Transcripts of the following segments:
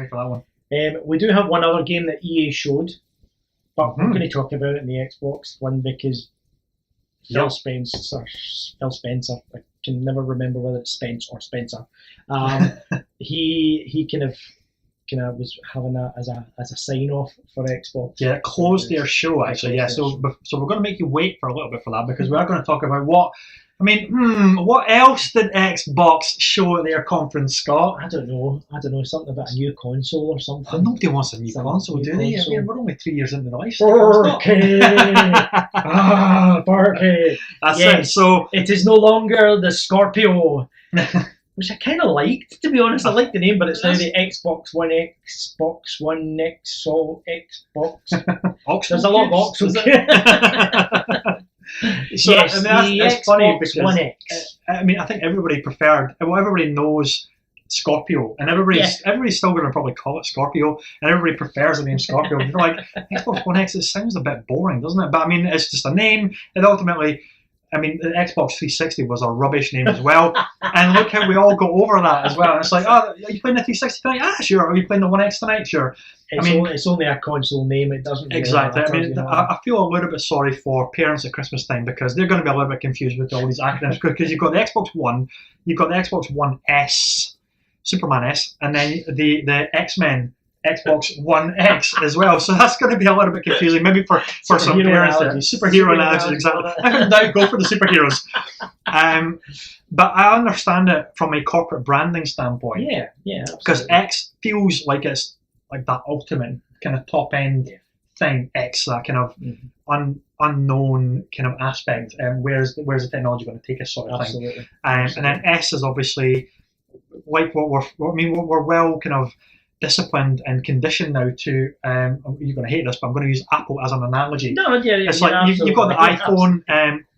wait for that one. We do have one other game that EA showed, but we're going to talk about it in the Xbox one because Phil Spencer, I can never remember whether it's Spence or Spencer. He kind of was having that as a sign off for Xbox. Yeah, closed their show actually. Yeah, so we're going to make you wait for a little bit for that because we are going to talk about what else did Xbox show at their conference, Scott? I don't know, something about a new console or something. Nobody wants a new console, do they? I mean, we're only 3 years into the life. Barky! Barky! That's it. So it is no longer the Scorpio, which I kind of liked, to be honest. I like the name, but it's now the Xbox One X, Xbox One X, so Xbox. There's a lot of Oxford. So yes, that's funny because One X. I mean, I think everybody everybody knows Scorpio, and everybody's still going to probably call it Scorpio, and everybody prefers the name Scorpio. You're like, Xbox One X, it sounds a bit boring, doesn't it? But I mean, it's just a name, and ultimately, I mean, the Xbox 360 was a rubbish name as well, and look how we all got over that as well. And it's like, oh, are you playing the 360 tonight? Ah, sure. Are you playing the One X tonight? Sure. It's only a console name. It doesn't really exactly. matter, I mean, I feel a little bit sorry for parents at Christmas time because they're going to be a little bit confused with all these acronyms because you've got the Xbox One, you've got the Xbox One S, Superman S, and then the X-Men Xbox One X as well. So that's going to be a little bit confusing, maybe for some parents. Superhero analogies, exactly. I would now go for the superheroes. But I understand it from a corporate branding standpoint. Yeah. Because X feels like it's like that ultimate kind of top end thing. X, that kind of unknown kind of aspect. Where's the technology going to take us, sort of thing. And then S is obviously like what we're well kind of disciplined and conditioned now to. You're going to hate this, but I'm going to use Apple as an analogy. No, it's like you've got the iPhone,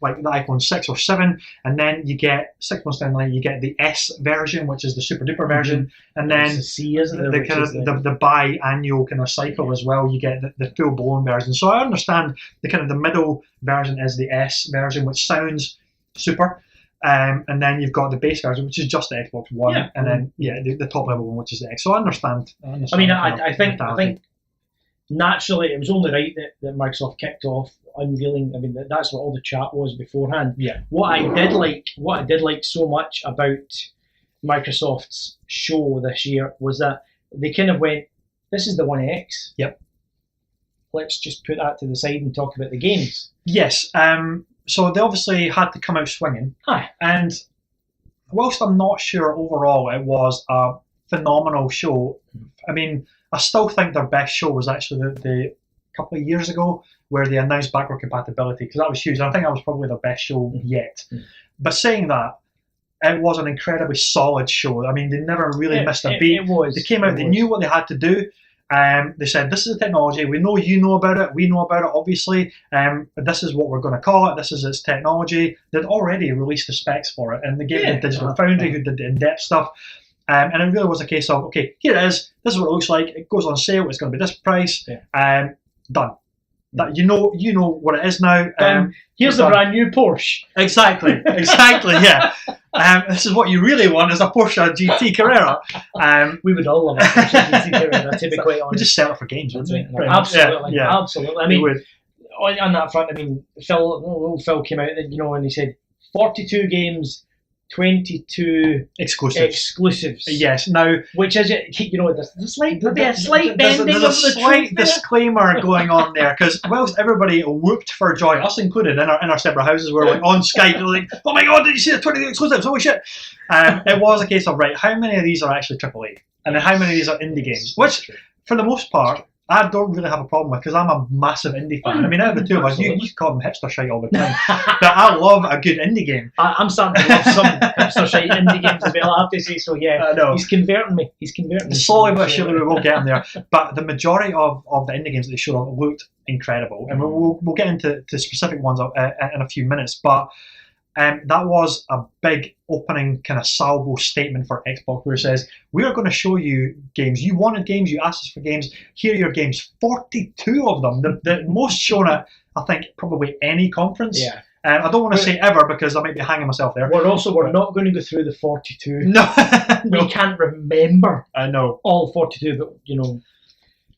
like the iPhone 6 or 7, and then you get 6 months down the line, you get the S version, which is the super duper version, and then the C, isn't it? The biannual kind of cycle as well. You get the full blown version. So I understand the middle version is the S version, which sounds super. And then you've got the base version, which is just the Xbox One, and then the top level one, which is the X. So I understand. I mean, I think naturally it was only right that Microsoft kicked off unveiling. I mean, that's what all the chat was beforehand. Yeah. What I did like so much about Microsoft's show this year was that they kind of went, "This is the One X. Yep. Let's just put that to the side and talk about the games." Yes. So they obviously had to come out swinging. And whilst I'm not sure overall it was a phenomenal show, I mean, I still think their best show was actually the couple of years ago where they announced backward compatibility, because that was huge. I think that was probably their best show yet. But saying that, it was an incredibly solid show. I mean, they never really missed a beat. They came out, they knew what they had to do. They said, this is the technology, we know you know about it, we know about it obviously, but this is what we're going to call it, this is its technology. They'd already released the specs for it, and they gave the Digital Foundry who did the in-depth stuff, and it really was a case of, okay, here it is, this is what it looks like, it goes on sale, it's going to be this price, done. That you know what it is now. Here's the brand new Porsche. Exactly, yeah. This is what you really want, is a Porsche GT Carrera. We would all love a Porsche GT Carrera, to be quite honest. We just sell it for games, wouldn't we? Absolutely. I mean, on that front, I mean, Phil came out, and he said 42 games, 22 exclusives. Yes. Now, which is it? There's a slight bending. There's a slight disclaimer going on there, because whilst everybody whooped for joy, us included, in our separate houses, we're like on Skype, we're like, oh my god, did you see the 22 exclusives? Holy shit! It was a case of, right, how many of these are actually AAA, and then how many of these are indie games? Which, for the most part, I don't really have a problem with, because I'm a massive indie fan. I mean, out of the two of us, you call them hipster shite all the time, but I love a good indie game. I'm starting to love some hipster shite indie games as well, I have to say. So yeah, he's converting me. Slowly but surely we will get him there. But the majority of the indie games that they showed off looked incredible, and we'll get into specific ones in a few minutes. But that was a big opening kind of salvo statement for Xbox, where it says, we are going to show you games. You wanted games, you asked us for games, here are your games. 42 of them, the most shown at, I think, probably any conference. I don't want to say ever because I might be hanging myself there. We're not going to go through the 42. No, no. We can't remember. I know all 42, but you know.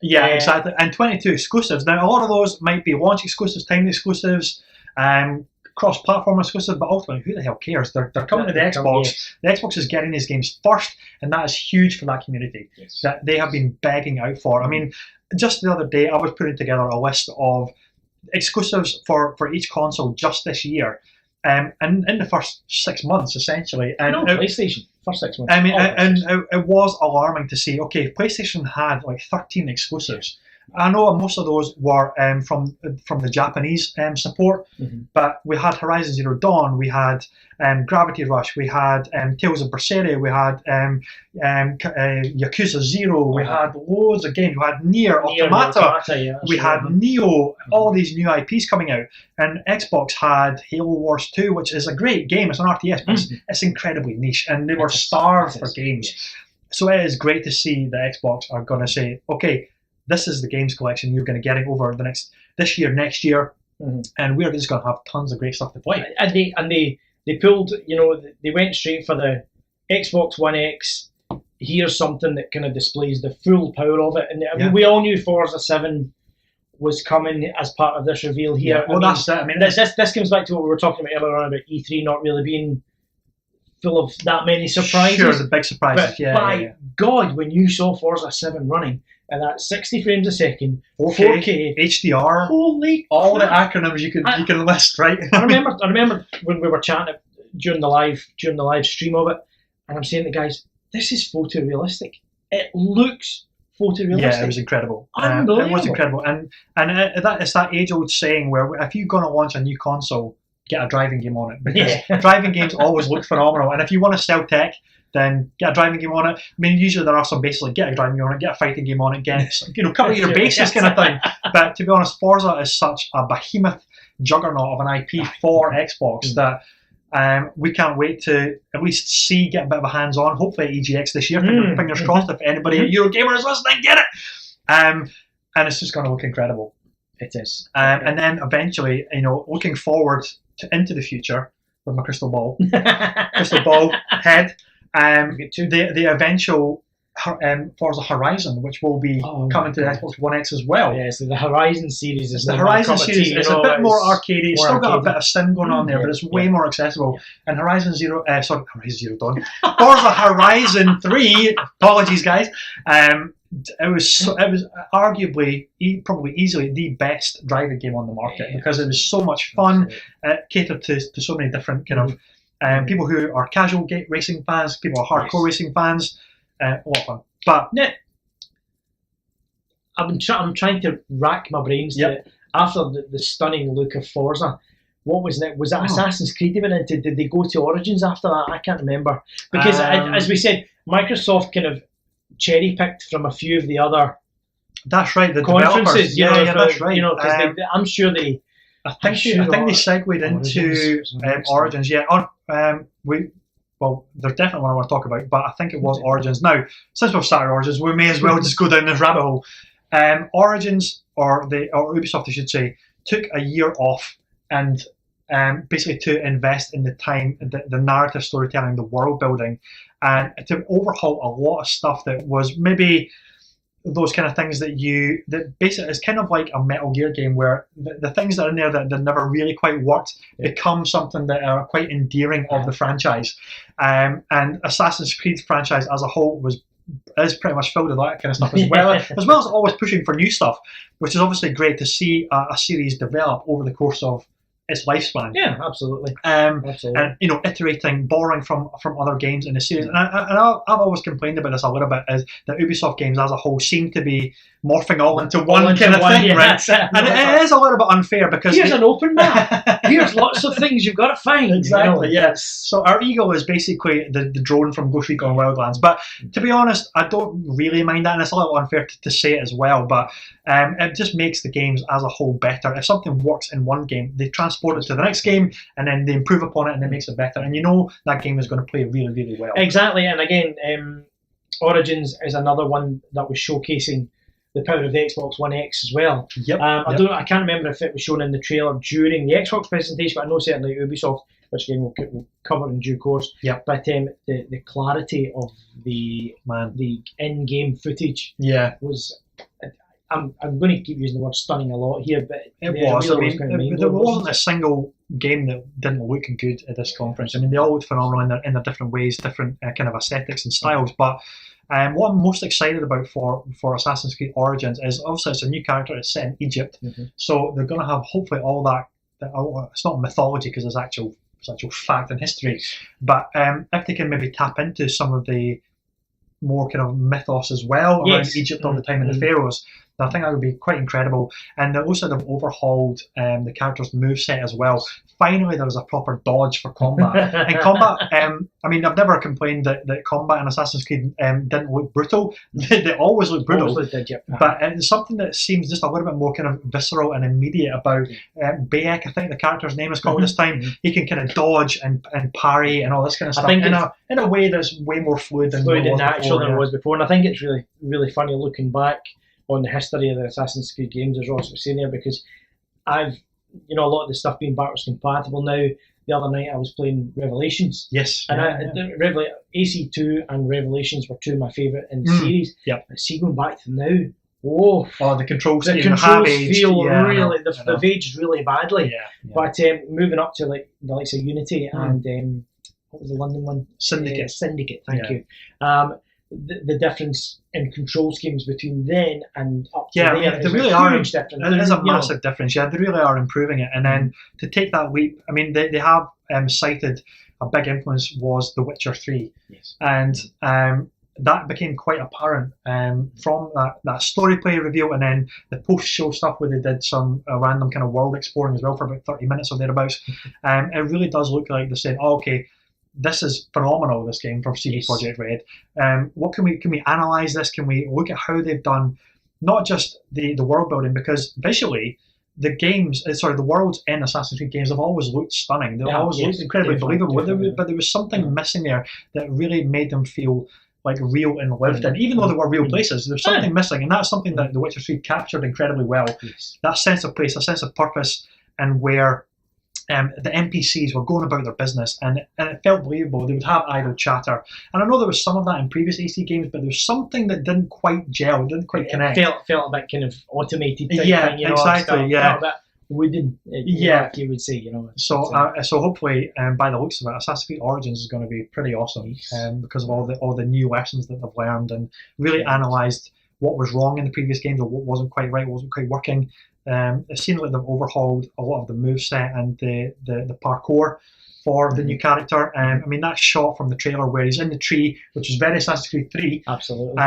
Yeah, exactly. And 22 exclusives. Now, a lot of those might be launch exclusives, time exclusives, cross-platform exclusives, but ultimately, who the hell cares? They're coming to the Xbox. Yes. The Xbox is getting these games first, and that is huge for that community that they have been begging out for. I mean, just the other day, I was putting together a list of exclusives for each console just this year. And in the first 6 months, essentially. And PlayStation, first 6 months. I mean, it was alarming to see, okay, PlayStation had like 13 exclusives. I know most of those were from the Japanese support, but we had Horizon Zero Dawn, we had Gravity Rush, we had Tales of Berseria, we had Yakuza 0, we had loads of games, we had Nier Automata, we had Neo, all these new IPs coming out, and Xbox had Halo Wars 2, which is a great game, it's an RTS, but it's incredibly niche, and they were starved for games. So it is great to see that Xbox are going to say, okay, this is the games collection you're going to get over this year, next year, and we're just going to have tons of great stuff to play. And they pulled, they went straight for the Xbox One X. Here's something that kind of displays the full power of it. And I mean, we all knew Forza 7 was coming as part of this reveal here. Yeah, well, that's it. I mean, this comes back to what we were talking about earlier on about E3 not really being full of that many surprises. Sure, the big surprises. But by God, when you saw Forza 7 running, and that's 60 frames a second, 4K, HDR, holy all crap. the acronyms you can list, right? I remember when we were chatting during the live stream of it, and I'm saying to the guys, this is photorealistic. It looks photorealistic. Yeah, it was incredible. Unbelievable. It was incredible, and it's that age-old saying where if you're going to launch a new console, get a driving game on it, because driving games always look phenomenal. And if you want to sell tech, then get a driving game on it. I mean, usually there are some bases like get a driving game on it, get a fighting game on it, cover your bases kind of thing. But to be honest, Forza is such a behemoth juggernaut of an IP for Xbox that we can't wait to at least get a bit of a hands-on, hopefully at EGX this year. Fingers crossed, if anybody at Eurogamer is listening, get it. And it's just going to look incredible. It is. And then eventually, looking forward into the future with my crystal ball head, the eventual Forza Horizon, which will be coming to the Xbox One X as well. Yeah, so the Horizon series is the Horizon series. It's a bit more arcadey. It's still got a bit of sim going on there, but it's way more accessible. And Horizon Zero Dawn, Forza Horizon 3. Apologies, guys. It was arguably probably easily the best driving game on the market because it was so much fun. It catered to so many different kind of people who are casual racing fans, people who are hardcore racing fans. A lot of fun. But I'm trying to rack my brains to after the stunning look of Forza. What was that? Was that Assassin's Creed they went into? Did they go to Origins after that? I can't remember because as we said, Microsoft kind of cherry picked from a few of the other. That's right. The conferences. Yeah, that's right. Because I'm sure they. I think they segued into Origins. Yeah. Well, there's definitely one I want to talk about, but I think it was Origins. Now, since we've started Origins, we may as well just go down this rabbit hole. Origins, or Ubisoft, I should say, took a year off and basically to invest in the time, the narrative storytelling, the world building, and to overhaul a lot of stuff that was maybe those kind of things that basically is kind of like a Metal Gear game where the things that are in there that never really quite worked become something that are quite endearing of the franchise. And Assassin's Creed franchise as a whole is pretty much filled with that kind of stuff as well as always pushing for new stuff, which is obviously great to see a series develop over the course of its lifespan. Yeah, absolutely. Absolutely. And iterating, borrowing from other games in the series. And I've always complained about this a little bit, is that Ubisoft games as a whole seem to be morphing all into one kind of thing, right? And it is a little bit unfair because here's an open map. Here's lots of things you've got to find. Exactly. Yes. So our Eagle is basically the drone from Ghost Recon Wildlands. But to be honest, I don't really mind that, and it's a little unfair to say it as well. But it just makes the games as a whole better. If something works in one game, they transport it to the next game, and then they improve upon it, and it makes it better. And that game is going to play really, really well. Exactly. And again, Origins is another one that was showcasing the power of the Xbox One X as well. Yep. I can't remember if it was shown in the trailer during the Xbox presentation, but I know certainly Ubisoft, which again we'll cover in due course. Yep. But the clarity of the in-game footage was. I'm going to keep using the word stunning a lot here, but it was. Really I mean, there wasn't a single game that didn't look good at this conference. I mean, they all looked phenomenal in their different ways, different kind of aesthetics and styles. But what I'm most excited about for Assassin's Creed Origins is obviously it's a new character. It's set in Egypt, so they're going to have hopefully all that. It's not mythology because there's actual fact and history, but if they can maybe tap into some of the more kind of mythos as well around Egypt all the time and the pharaohs, I think that would be quite incredible. And also they've overhauled the character's moveset as well. Finally, there was a proper dodge for combat. And combat, I mean, I've never complained that combat in Assassin's Creed didn't look brutal. They always look brutal. Always did, yeah. But it's something that seems just a little bit more kind of visceral and immediate about Bayek, I think the character's name is called this time. He can kind of dodge and parry and all this kind of stuff in a way that's way more fluid and natural than it was before. And I think it's really, really funny looking back on the history of the Assassin's Creed games, as Ross was saying there, because I've, a lot of the stuff being backwards compatible now. The other night I was playing Revelations. Yes. And AC2 and Revelations were two of my favourite in the series. Yep. But see, going back to now, the controls feel really, they've aged really badly. Yeah. But moving up to like the likes of Unity and what was the London one? Syndicate. Syndicate, thank you. The difference in control schemes between then and up to there they really are. Huge difference. It is a massive difference. Yeah, they really are improving it. And then to take that leap, I mean, they have cited a big influence was The Witcher 3. Yes. And that became quite apparent from that story play reveal, and then the post-show stuff where they did some random kind of world exploring as well for about 30 minutes or thereabouts. It really does look like they're saying, okay, this is phenomenal, this game from CD Projekt Red. What can we analyze this? Can we look at how they've done not just the world building, because visually the worlds in Assassin's Creed games have always looked stunning. They've always looked incredibly believable, but there was something missing there that really made them feel like real and lived in. Even though they were real places, there's something missing, and that's something that The Witcher 3 captured incredibly well. That sense of place, a sense of purpose, and where the NPCs were going about their business, and it felt believable. They would have idle chatter, and I know there was some of that in previous AC games, but there was something that didn't quite gel, didn't quite connect. Felt a bit kind of automated type thing, exactly. A bit wooden, you would say, So hopefully, by the looks of it, Assassin's Creed Origins is going to be pretty awesome, because of all the new lessons that they've learned and really analysed what was wrong in the previous games or what wasn't quite right, what wasn't quite working. It seems like they've overhauled a lot of the moveset and the parkour for the new character. I mean, that shot from the trailer where he's in the tree, which is very Assassin's Creed 3. Absolutely.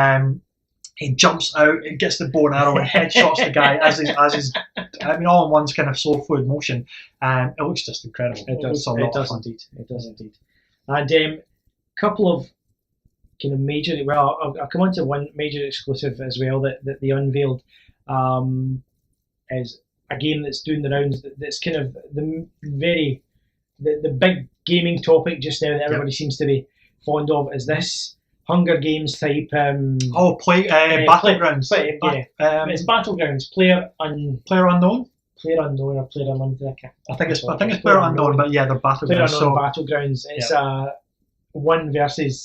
He jumps out, he gets the bow and arrow and headshots the guy as he's all in one's kind of slow fluid motion. It looks just incredible. It does indeed. It does indeed. And couple of kind of major, I'll come on to one major exclusive as well that they unveiled. Is a game that's doing the rounds. That's kind of the big gaming topic just now that everybody seems to be fond of. Is this Hunger Games type? Battlegrounds. It's Battlegrounds. Player unknown. Player unknown or Player unlimited. I think it's Player unknown, but yeah, they're Battlegrounds. Player unknown Battlegrounds. It's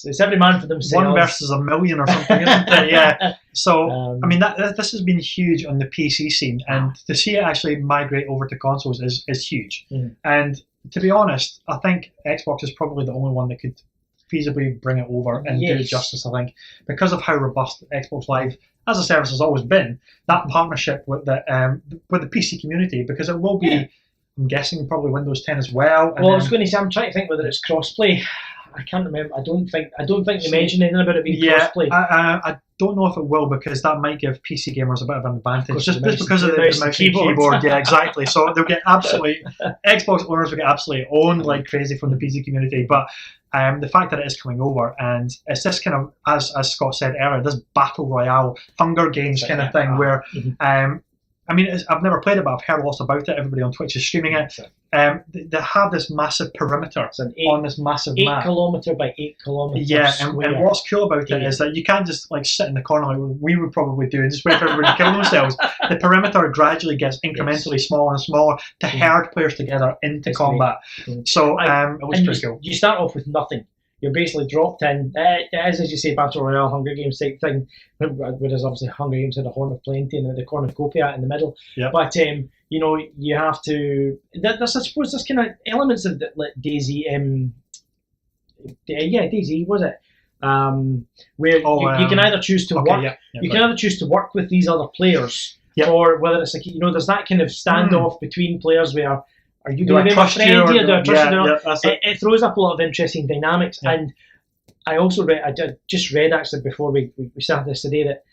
it's every man for themselves. One versus a million or something, isn't it? Yeah. So I mean, this has been huge on the PC scene, and to see it actually migrate over to consoles is huge. And to be honest, I think Xbox is probably the only one that could feasibly bring it over and do it justice. I think because of how robust Xbox Live as a service has always been, that partnership with the PC community, because it will be, I'm guessing, probably Windows 10 as well. I was going to say, I'm trying to think whether it's crossplay. I can't remember. I don't think they mentioned anything about it being crossplay. I don't know if it will, because that might give PC gamers a bit of an advantage, just because of the mouse and keyboard. Yeah, exactly. So they'll get absolutely Xbox owners will get absolutely owned like crazy from the PC community. But the fact that it is coming over, and it's this kind of, as Scott said earlier, this battle royale, Hunger Games kind of thing, where I mean, I've never played it, but I've heard lots about it. Everybody on Twitch is streaming it. They have this massive perimeter on this massive map. 8 kilometre by 8 kilometre. Yeah, and what's cool about it is that you can't just like sit in the corner like we would probably do and just wait for everybody to kill themselves. The perimeter gradually gets incrementally smaller and smaller to herd players together into combat. So it was pretty cool. You start off with nothing. You're basically dropped in. It is, as you say, Battle Royale, Hunger Games type thing. Whereas obviously Hunger Games had a Horn of Plenty and the cornucopia in the middle. Yep. But you know, you have to. There's, I suppose, there's kind of elements of like DayZ. DayZ was it? Where you can either choose to work. You can either choose to work with these other players, or whether it's like, you know, there's that kind of standoff between players where. Are you going to be my friend here? Do I trust you or not? It throws up a lot of interesting dynamics. Yeah. And I also read, I just read actually before we started this today that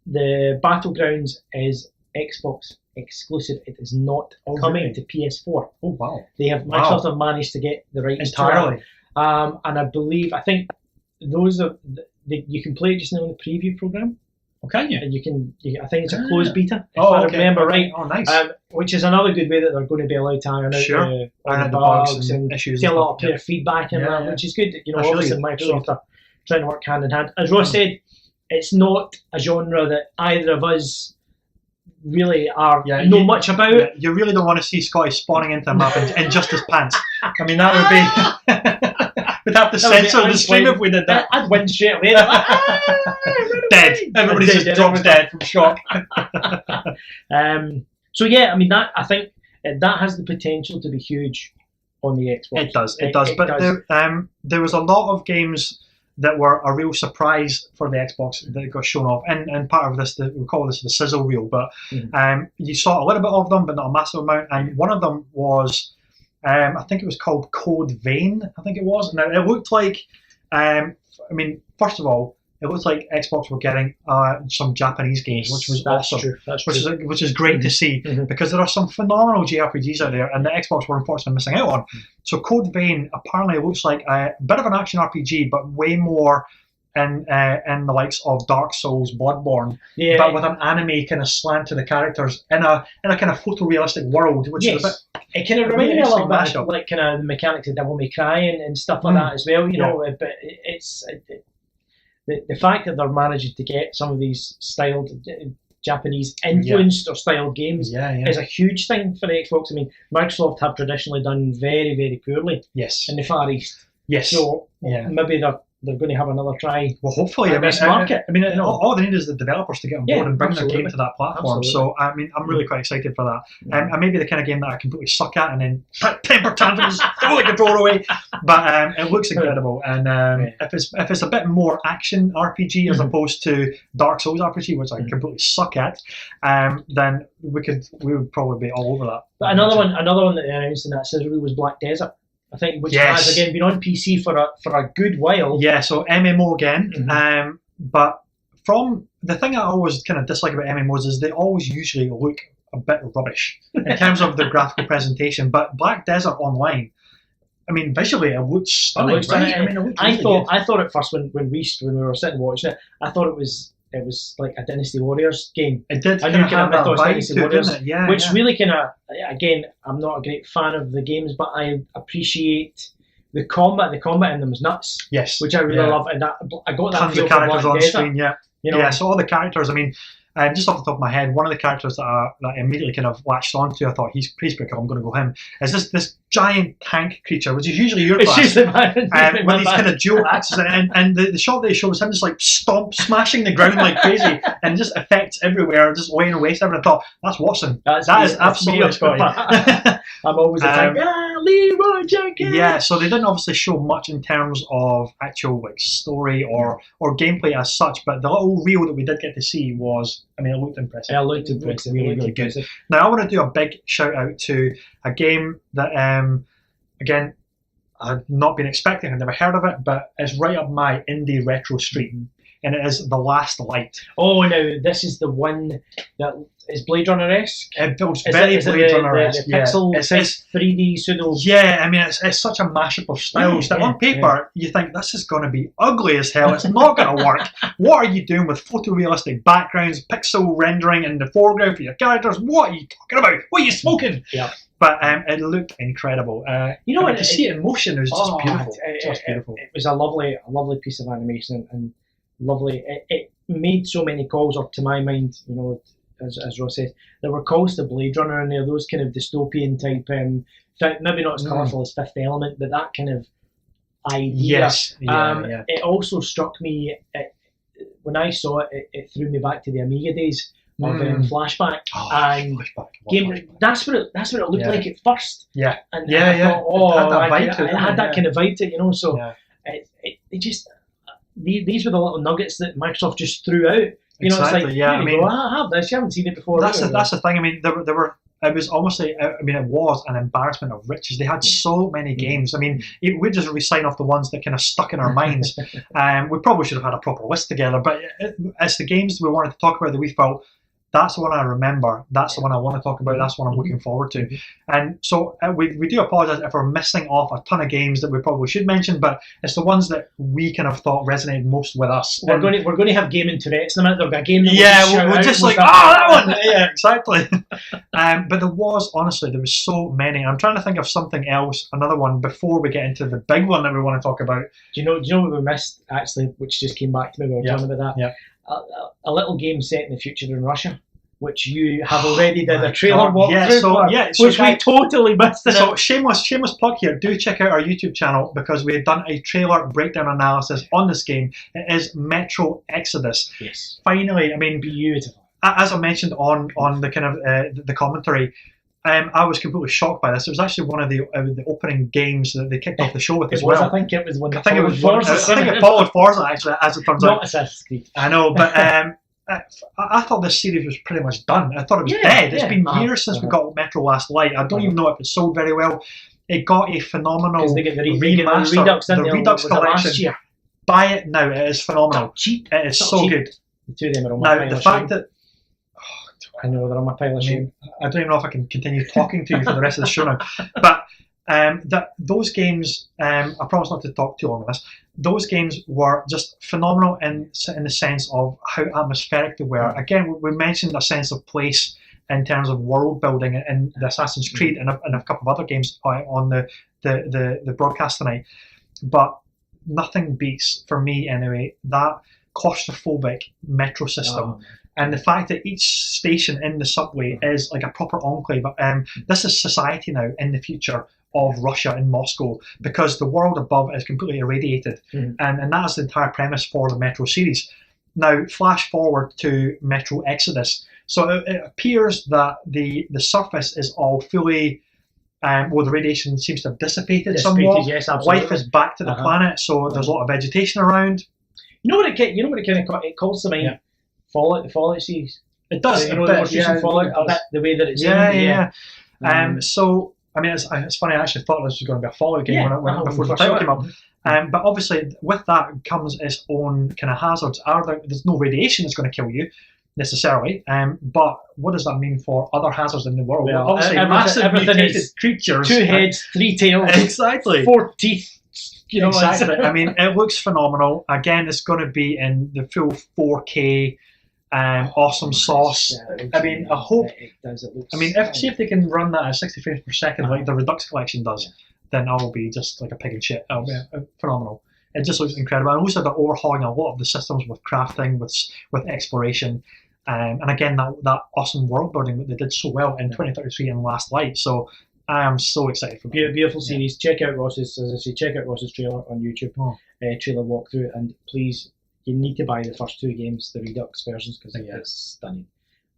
the Battlegrounds is Xbox exclusive. It is not coming to PS4. Oh wow! Microsoft have managed to get the rights entirely. And I think those are you can play it just now in the preview program. Oh, can you? And I think it's a closed beta, if I remember right. Oh, nice. Which is another good way that they're going to be allowed to iron out the bugs and issues, get a lot of player feedback and that, which is good. You know, obviously Microsoft are trying to work hand in hand. As Ross said, it's not a genre that either of us really know much about. You really don't want to see Scotty spawning into a map in just his pants. I mean, that would be... We'd have to censor the stream if we did that. I'd win straight away. Dead. Everybody just drops dead from shock. So yeah, I mean, I think that has the potential to be huge on the Xbox. It does. But there was a lot of games that were a real surprise for the Xbox that got shown off, and part of this, we call this the sizzle reel. But you saw a little bit of them, but not a massive amount. And one of them was. I think it was called Code Vein, I think it was. Now, it looked like, first of all, it looked like Xbox were getting some Japanese games, which was awesome. True. Which is great to see, because there are some phenomenal JRPGs out there, and the Xbox were unfortunately missing out on. So Code Vein apparently looks like a bit of an action RPG, but way more in the likes of Dark Souls, Bloodborne, but with an anime kind of slant to the characters in a kind of photorealistic world, which is a bit. It kind of reminded me a little bit of like kind of the mechanics of Devil May Cry and stuff like that as well. You know, but it's the fact that they're managing to get some of these styled Japanese influenced or styled games is a huge thing for the Xbox. I mean, Microsoft have traditionally done very, very poorly in the Far East. Yes. So maybe they're going to have another try. Well, hopefully, in this market. All they need is the developers to get on board and bring their game to that platform. Absolutely. So, I mean, I'm really quite excited for that. And maybe the kind of game that I completely suck at and then temper tantrums, throw the controller away. But it looks incredible. And if it's a bit more action RPG as opposed to Dark Souls RPG, which I completely suck at, then we would probably be all over that. But another one that they announced in that series was Black Desert. I think, which has again been on PC for a good while. Yeah, so MMO again. But from the thing I always kind of dislike about MMOs is they always usually look a bit rubbish in terms of the graphical presentation. But Black Desert Online, I mean, visually it looks stunning. I thought at first when we were sitting watching it, I thought it was like a Dynasty Warriors game. It did. Kind of have that vibe to it, didn't it? Which really kind of, again, I'm not a great fan of the games, but I appreciate the combat. The combat in them is nuts. Yes. Which I really love, and I got that tons feel of characters on screen. Yeah. So all the characters. I mean, just off the top of my head, one of the characters that I immediately kind of latched onto, I thought he's pretty cool. I'm going to go him. Is this giant tank creature, which is usually your class, with these kind of dual axes, and the shot they show was him just like smashing the ground like crazy, and just effects everywhere, just laying waste everything. I thought that's Watson. That is absolutely Scotty. I'm always a tank. Leroy Jenkins. Yeah, so they didn't obviously show much in terms of actual like story or gameplay as such, but the little reel that we did get to see was, I mean, it looked impressive. Yeah, it looked impressive. Really good. Now I want to do a big shout out to a game that again, I've not been expecting, I've never heard of it, but it's right up my indie retro street. and it is The Last Light. Oh, now this is the one that is Blade Runner-esque. It feels very Blade Runner-esque. The pixel, it's 3D pseudo. Yeah, I mean, it's such a mashup of styles that on paper you think this is going to be ugly as hell. It's not going to work. What are you doing with photorealistic backgrounds, pixel rendering in the foreground for your characters? What are you talking about? What are you smoking? Yeah. But it looked incredible. You know, to see it in motion, it was just beautiful. It was a lovely piece of animation and lovely. It made so many calls up to my mind. You know, as Ross said, there were calls to Blade Runner in there. Those kind of dystopian type, maybe not as colourful as Fifth Element, but that kind of idea. Yes. It also struck me when I saw it. It threw me back to the Amiga days. Of Flashback and Flashback. game. That's what it looked like at first. Yeah, and I thought, it had that kind of vibe to it, you know. So it just these were the little nuggets that Microsoft just threw out. You know, exactly, it's like, I mean, I have this. You haven't seen it before. That's the thing. I mean, there were. It was almost like, I mean, it was an embarrassment of riches. They had so many games. I mean, we just sign off the ones that kind of stuck in our minds. We probably should have had a proper list together, but it's the games we wanted to talk about that we felt, that's the one I remember. That's the one I want to talk about. That's the one I'm looking forward to. And so we do apologise if we're missing off a ton of games that we probably should mention, but it's the ones that we kind of thought resonated most with us. We're going to have gaming Tourette's in a minute. There'll be a game that we're just like, that one! Yeah, exactly. But there was so many. I'm trying to think of something else, another one, before we get into the big one that we want to talk about. Do you know what we missed, actually, which just came back to me? We were talking about that. Yeah. A little game set in the future in Russia, which you have already did a trailer walkthrough so which we totally missed. So shameless plug here. Do check out our YouTube channel because we have done a trailer breakdown analysis on this game. It is Metro Exodus. Yes. Finally, I mean, beautiful. As I mentioned on the kind of the commentary, I was completely shocked by this. It was actually one of the opening games that they kicked off the show with as well. I think it was one. I think it followed Forza actually, as it turns out. Not Assassin's Creed. I know, but I thought this series was pretty much done. I thought it was dead. It's been years since we got Metro Last Light. I don't even know if it sold very well. It got a phenomenal remaster. The Redux collection. Buy it now. It is phenomenal. Cheap. It is so good. The two of them are on my pile the of fact shame. that I know they're on my pile of shame. I don't even know if I can continue talking to you for the rest of the show now. But those games, I promise not to talk too long on this. Those games were just phenomenal in the sense of how atmospheric they were. Again, we mentioned a sense of in terms of world building in the Assassin's Creed and a couple of other games on the broadcast tonight. But nothing beats, for me anyway, that claustrophobic metro system. And the fact that each station in the subway is like a proper enclave. This is society now in the future of Russia and Moscow, because the world above is completely irradiated. And that is the entire premise for the Metro series. Now, flash forward to Metro Exodus. So it appears that the surface is all fully, the radiation seems to have dissipated somewhat. Yes, absolutely. Life is back to the planet, so there's a lot of vegetation around. You know what it kind of calls to mind? Fallout, the Fallout series. It does. The most recent Fallout, a bit the way that it's So, I mean, it's funny. I actually thought this was going to be a Fallout game before the title came up. But obviously, with that comes its own kind of hazards. There's no radiation that's going to kill you necessarily. But what does that mean for other hazards in the world? Well, obviously, everything is creatures, 2 heads, 3 tails, exactly, 4 teeth. Exactly. I mean, it looks phenomenal. Again, it's going to be in the full 4K. Awesome sauce. I mean, I hope. If they can run that at 60 frames per second, like the Redux collection does, then I will be just like a pig in shit. It'll be phenomenal. It just looks incredible. And also, they're overhauling a lot of the systems with crafting, with exploration, and again that awesome world building that they did so well in 2033 and Last Light. So I am so excited for that. Beautiful series. Check out Ross's, as I say, trailer on YouTube, trailer walkthrough, and please. You need to buy the first 2 games, the Redux versions, because it's stunning.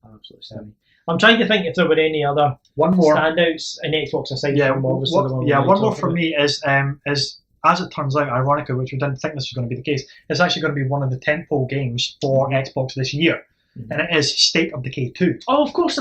Absolutely stunning. I'm trying to think if there were any other standouts in Xbox aside from obviously the one. One more for me is as it turns out, ironically, which we didn't think this was going to be the case, it's actually going to be one of the tentpole games for Xbox this year. And it is State of Decay 2. Oh, of course,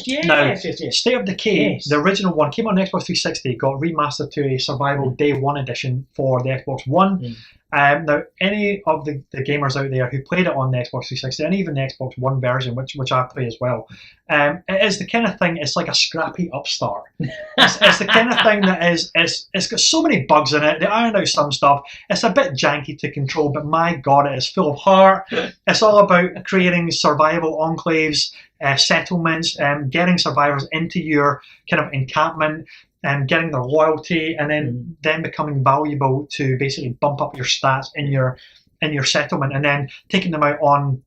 yes. Now, State of Decay, the original one, came on Xbox 360, got remastered to a survival day 1 edition for the Xbox One. Now, any of the gamers out there who played it on the Xbox 360 and even the Xbox One version, which I play as well, it is the kind of thing. It's like a scrappy upstart. It's the kind of thing that it's got so many bugs in it. They ironed out some stuff. It's a bit janky to control, but my God, it is full of heart. It's all about creating survival enclaves, settlements, getting survivors into your kind of encampment, and getting their loyalty, and then becoming valuable to basically bump up your stats in your settlement, and then taking them out on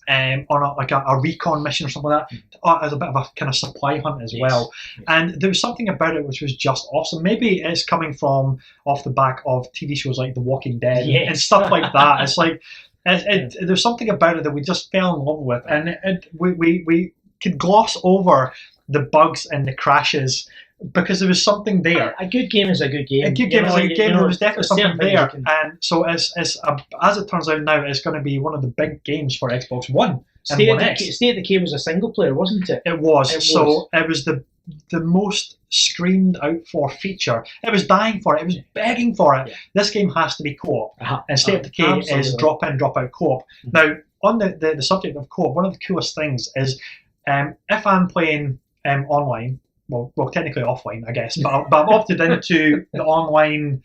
a recon mission or something like that as a bit of a kind of supply hunt as well. And there was something about it which was just awesome. Maybe it's coming from off the back of TV shows like The Walking Dead and stuff like that. It's like there's something about it that we just fell in love with, and we could gloss over the bugs and the crashes, because there was something there. A good game is a good game. A good game is a good game. There was definitely something there. And so as it turns out now, it's going to be one of the big games for Xbox One and One X. State of Decay was a single player, wasn't it? It was. It was the most screamed out for feature. It was dying for it. It was begging for it. This game has to be co-op. And State of Decay is drop in, drop out co-op. Now, on the subject of co-op, one of the coolest things is if I'm playing online, well, technically offline, I guess, but I've opted into the online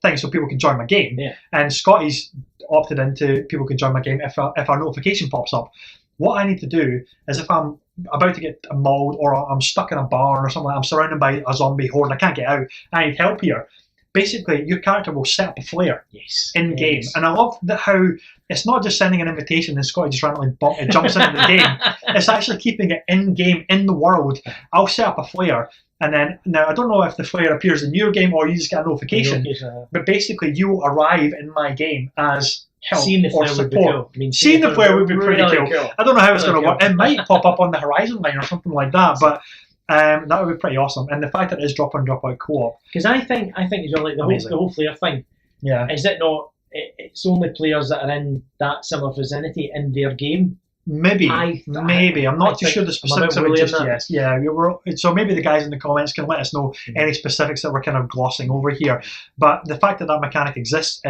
thing so people can join my game. And Scotty's opted into people can join my game if our notification pops up. What I need to do is, if I'm about to get mauled or I'm stuck in a barn or something, I'm surrounded by a zombie horde, I can't get out, I need help here. Basically, your character will set up a flare in game, and I love how it's not just sending an invitation and Scotty just randomly jumps into the game. It's actually keeping it in game, in the world. I'll set up a flare, and then now I don't know if the flare appears in your game or you just get a notification, but basically you will arrive in my game as help or support. Seeing the flare would be pretty cool. I don't know how it's going to work. It might pop up on the horizon line or something like that, but that would be pretty awesome. And the fact that it is drop in, drop out co-op. Because I think as well, like the whole flare thing. Is it not? It's only players that are in that similar vicinity in their game. Maybe. I'm not too sure the specifics of it just yet. So maybe the guys in the comments can let us know any specifics that we're kind of glossing over here. But the fact that mechanic exists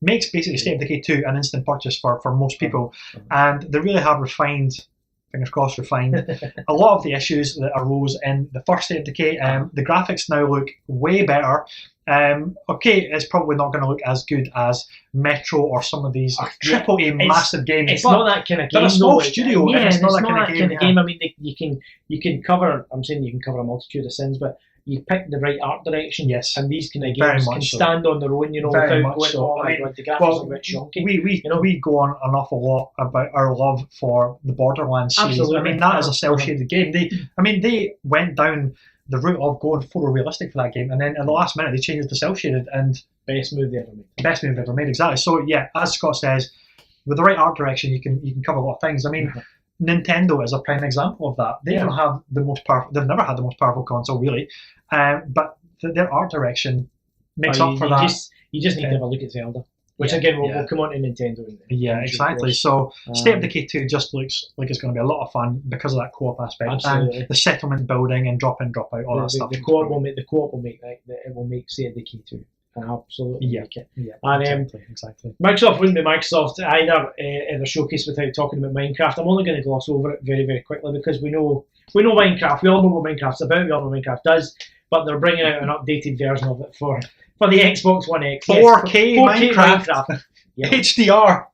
makes basically State of Decay 2 an instant purchase for most people. And they really have refined, fingers crossed, a lot of the issues that arose in the first State of Decay. The graphics now look way better. It's probably not going to look as good as Metro or some of these AAA massive games. It's not that kind of game. They're a small studio. It's not that kind of game. I mean, you can cover. I'm saying you can cover a multitude of sins, but you pick the right art direction. And these kind of games can stand on their own. Without going, the graphics are a bit chunky. We go on an awful lot about our love for the Borderlands series. Absolutely. I mean, that is a cel-shaded game. They went down the route of going photorealistic for that game, and then at the last minute they changed it to cel-shaded, and best move they ever made. Exactly. So as Scott says, with the right art direction, you can cover a lot of things. I mean, Nintendo is a prime example of that. They don't have the most powerful. They've never had the most powerful console, really, but their art direction makes up for that. You just need to have a look at Zelda. Which again, we'll come on to Nintendo. Exactly. So State of Decay 2 just looks like it's going to be a lot of fun because of that co-op aspect. Absolutely. And the settlement building and drop in, drop out, all that stuff. The co-op will make State of Decay 2. Absolutely make it. And exactly. Microsoft wouldn't be Microsoft either in their showcase without talking about Minecraft. I'm only going to gloss over it very, very quickly because we know Minecraft. We all know what Minecraft's about. We all know what Minecraft does. But they're bringing out an updated version of it for the Xbox One X. 4K Minecraft. HDR.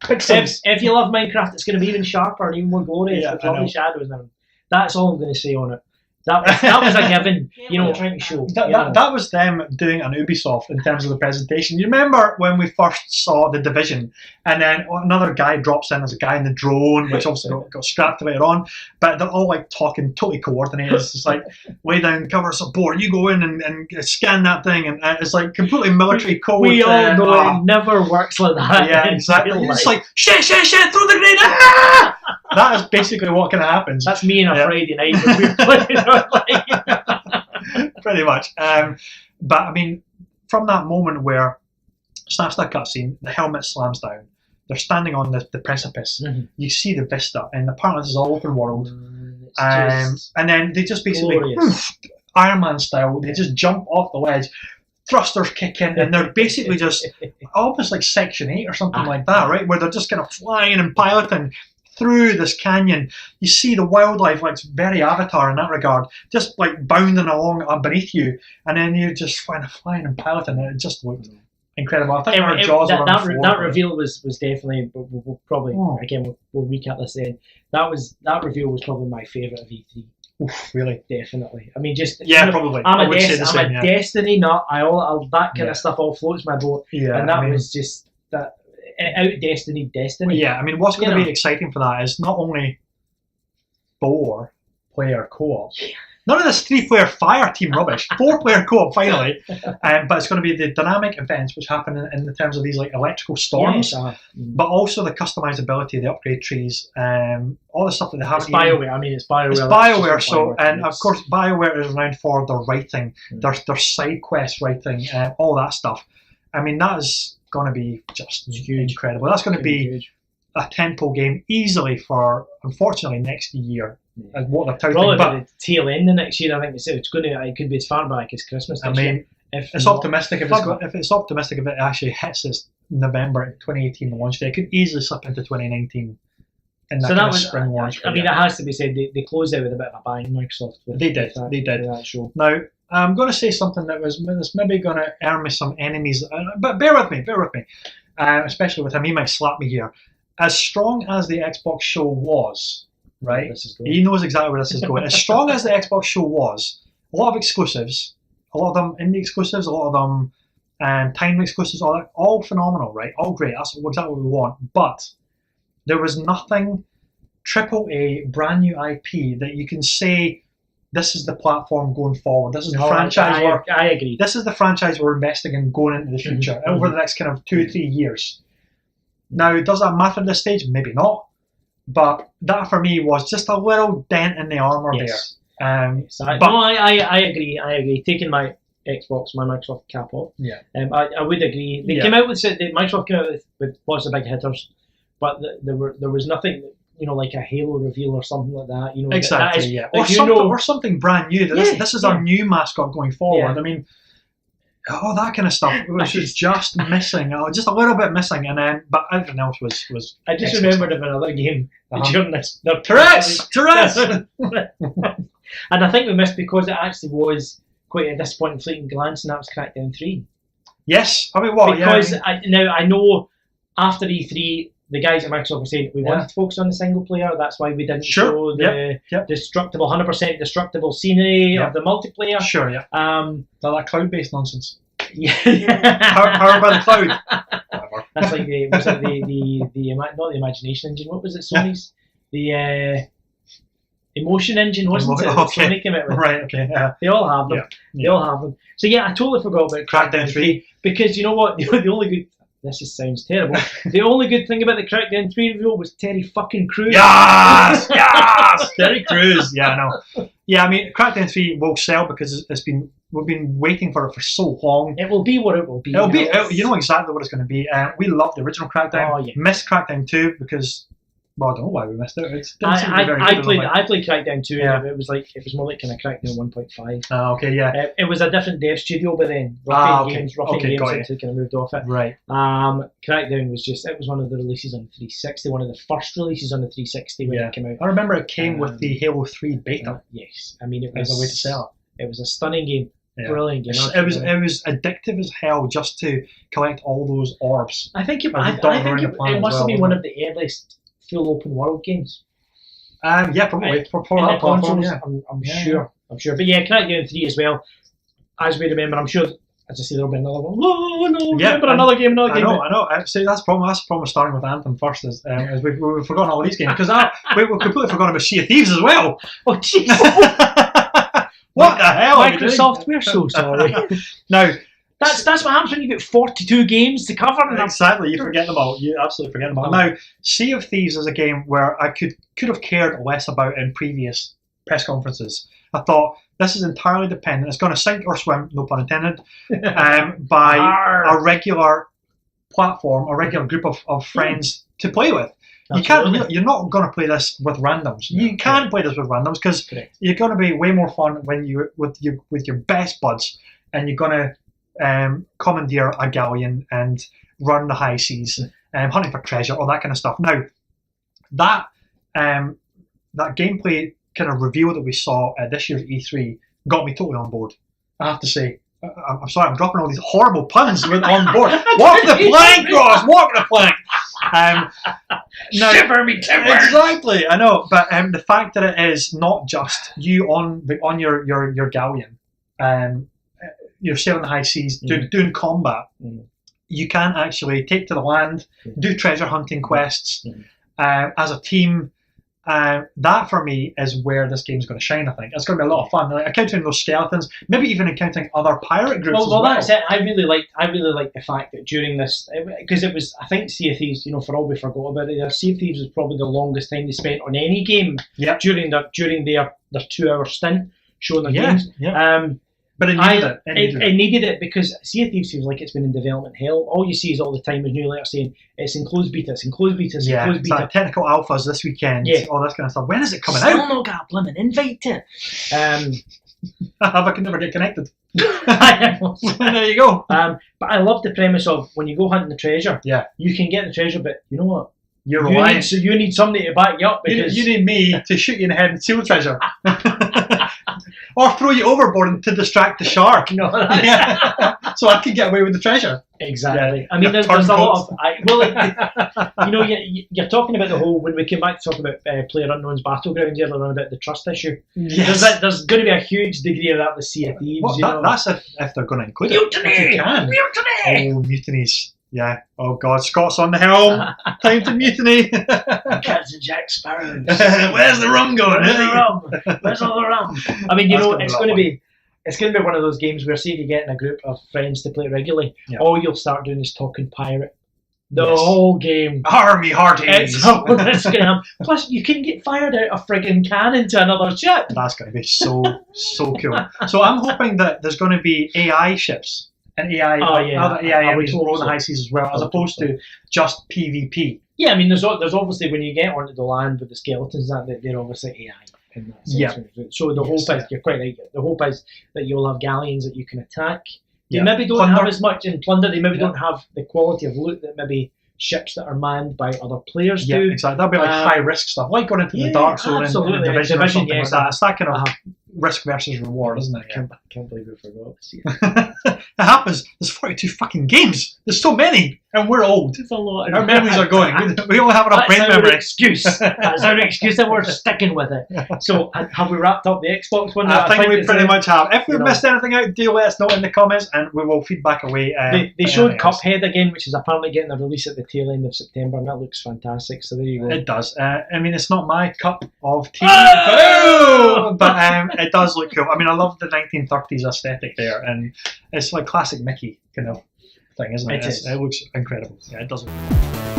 If you love Minecraft, it's going to be even sharper and even more glorious with lovely shadows and everything. That's all I'm going to say on it. That was a given, trying to show. That was them doing an Ubisoft in terms of the presentation. You remember when we first saw The Division, and then another guy drops in as a guy in the drone, which obviously got scrapped later on, but they're all like talking totally coordinated. It's like, lay down, cover support, you go in and scan that thing, and it's like completely military code. We all know it never works like that. Yeah, exactly. It's like, shit, throw the grenade! Ah! That is basically what kind of happens. That's me on a Friday night when we're playing. Pretty much. But I mean, from that moment where snaps that cutscene, the helmet slams down, they're standing on the precipice, you see the vista, and apparently this is all open world. And then they just basically, Iron Man style, they just jump off the ledge, thrusters kick in, and they're basically just almost like Section 8 or something like that, right? Where they're just kind of flying and piloting through this canyon. You see the wildlife, like it's very Avatar in that regard, just like bounding along beneath you, and then you're just flying and piloting, and it just looked incredible. I think our jaws were on the floor. That reveal was definitely. We'll probably again we'll recap this then. That reveal was probably my favourite of E3. Oof, really? Definitely. I mean, just probably. I'm a Destiny nut. That kind of stuff all floats my boat. Yeah, and that was just that out Destiny. Yeah, I mean, what's going to be exciting for that is not only 4-player co-op. Yeah. None of this 3-player fire team rubbish. 4-player co-op finally, but it's going to be the dynamic events which happen in terms of these like electrical storms, but also the customizability, the upgrade trees, all the stuff that they have. It's BioWare. I mean, it's BioWare. It's BioWare. So, and of course, BioWare is renowned for their writing, their side quest writing, all that stuff. I mean, that is going to be just incredible. That's going to be a tentpole game easily for, unfortunately, next year. And what they're touting, probably by the tail end of next year. I think it's going to. It could be as far back as Christmas. I mean, if it's optimistic, if it actually hits this November 2018 launch day, it could easily slip into 2019. And so that was spring launch. I mean, it has to be said they closed out with a bit of a bang. Microsoft. They did. That show. Now I'm going to say something that's maybe going to earn me some enemies, but bear with me. Especially with him, he might slap me here. As strong as the Xbox show was. Right, he knows exactly where this is going. As strong as the Xbox show was, a lot of exclusives, a lot of them indie exclusives, a lot of them time exclusives, all phenomenal, right? All great. That's exactly what we want. But there was nothing AAA, brand new IP that you can say this is the platform going forward. This is the franchise. I agree. This is the franchise we're investing in going into the future over the next kind of 2-3 years. Now, does that matter at this stage? Maybe not. But that for me was just a little dent in the armour there. I agree. Taking my Microsoft cap off. Yeah. I would agree. They came out with Microsoft came out with lots of big hitters, but there was nothing, like a Halo reveal or something like that. Exactly. Or something brand new. This is our new mascot going forward. Yeah. I mean. Oh, that kind of stuff, which was just missing, just a little bit missing, but everything else was. I just remembered of another game during this. Tourette's! And I think we missed because it actually was quite a disappointing fleeting glance, and that was Crackdown 3. Yes, I mean, well, because I know after E3, the guys at Microsoft were saying we wanted to focus on the single player. That's why we didn't show the destructible, 100% destructible scenery of the multiplayer. Sure, yeah. That cloud-based nonsense. Yeah. Powered by the cloud. That's like not the Imagination Engine. What was it? Sony's the Emotion Engine, wasn't it? Sony came out with. Right. Okay. Yeah. They all have them. Yeah. They all have them. So yeah, I totally forgot about Crackdown 3 because you know what? The only good. This sounds terrible. The only good thing about the Crackdown 3 reveal was Terry fucking Crews. Yes! Terry Crews. Yeah, I know. Yeah, I mean, Crackdown 3 will sell because we've been waiting for it for so long. It will be what it will be. You know exactly what it's going to be. We love the original Crackdown. Oh, yeah. Missed Crackdown 2 because. Well, I don't know why we missed it. I played Crackdown 2 and it was more like kind of Crackdown 1.5. Okay, yeah. It was a different dev studio by then. Roughing Games had kind of moved off it. Right. Crackdown was one of the releases on 360, one of the first releases on the 360 when it came out. I remember it came with the Halo 3 beta. Yes. I mean, it was a way to sell it. It was a stunning game. Yeah. Brilliant game. It was addictive as hell just to collect all those orbs. I think it must have been one of the earliest full open world games. Yeah, probably. I'm sure. But yeah, Crackdown 3 as well. As we remember, I'm sure. As I say, there'll be another one. Oh no! Yeah, remember another game. I know. See, that's the problem. That's the problem with starting with Anthem first. Is we've forgotten all these games because we've completely forgotten about Sea of Thieves as well. Oh jeez! What the hell? Microsoft, we're so sorry. Now. That's what happens when you get 42 games to cover. Exactly, you forget them all. You absolutely forget them all. Now, Sea of Thieves is a game where I could have cared less about in previous press conferences. I thought this is entirely dependent. It's going to sink or swim, no pun intended, by a regular platform, a regular group of friends to play with. You're not going to play this with randoms. You can't play this with randoms because you're going to be way more fun when you with your best buds, and you're going to commandeer a galleon and run the high seas, hunting for treasure, all that kind of stuff. Now, that gameplay kind of reveal that we saw at this year's E3 got me totally on board. I have to say. I'm sorry, I'm dropping all these horrible puns with on board. Walk the plank, Ross! Walk the plank! Now, Shiver me timber! Exactly, I know. But the fact that it is not just you on your galleon, you're sailing the high seas, doing combat. You can actually take to the land, do treasure hunting quests as a team. That for me is where this game's going to shine. I think it's going to be a lot of fun. Like, encountering those skeletons, maybe even encountering other pirate groups. Well, that's it. I really like the fact that during this, because it was, I think Sea of Thieves. For all we forgot about it, Sea of Thieves was probably the longest time they spent on any game during their 2-hour stint showing their games. Yeah. But it needed it because Sea of Thieves seems like it's been in development hell. All you see is all the time is new letters saying it's in closed beta, it's in closed beta, it's in closed beta. Like technical alphas this weekend, all this kind of stuff. When is it coming out? Still not got a blooming invite to it. I can never get connected. There you go. But I love the premise of when you go hunting the treasure, you can get the treasure, but you know what? You need somebody to back you up because you need me to shoot you in the head and steal the treasure. Or throw you overboard to distract the shark. No, so I can get away with the treasure. Exactly. I mean, there's a lot of... you're talking about the whole... When we came back to talk about PlayerUnknown's Battlegrounds earlier on about the trust issue, there's going to be a huge degree of that with Sea of Thieves. That's if they're going to include Mutiny! it. Mutiny! Oh, mutinies. Yeah. Oh, God. Scott's on the helm. Time to mutiny. Captain Jack Sparrow. Where's the rum going? Where's the rum? Where's all the rum? I mean, it's going to be one of ththose games where, say, if you get in a group of friends to play regularly, all you'll start doing is talking pirate. The whole game. Army hearties. It's going to happen. Plus, you can get fired out a friggin' cannon to another ship. That's going to be so cool. So I'm hoping that there's going to be AI ships. And AI, other AI enemies roll the high seas as well, as opposed to just PvP. Yeah, I mean, there's obviously when you get onto the land with the skeletons, they're obviously AI in that sense. So the hope is, you're quite right. The hope is that you'll have galleons that you can attack. They maybe don't have as much in plunder. They maybe don't have the quality of loot that maybe ships that are manned by other players do. Yeah, exactly. That'll be like high risk stuff, like going into the dark zone in Division or something like that. It's that kind of risk versus reward, isn't it? I can't believe we forgot to see it. It happens. There's 42 fucking games. There's so many, and we're old. It's a lot. Our memories are going. We only have enough brain memory. That's our excuse, and we're sticking with it. So, have we wrapped up the Xbox one? I think we pretty much have. If we've missed anything out, do let us know in the comments, and we will feedback away. They showed Cuphead again, which is apparently getting a release at the tail end of September, and that looks fantastic. So there you go. It does. I mean, it's not my cup of tea, but it does look cool. I mean, I love the 1930s aesthetic there, and it's like classic Mickey kind of thing, isn't it? It looks incredible. Yeah, it does look cool.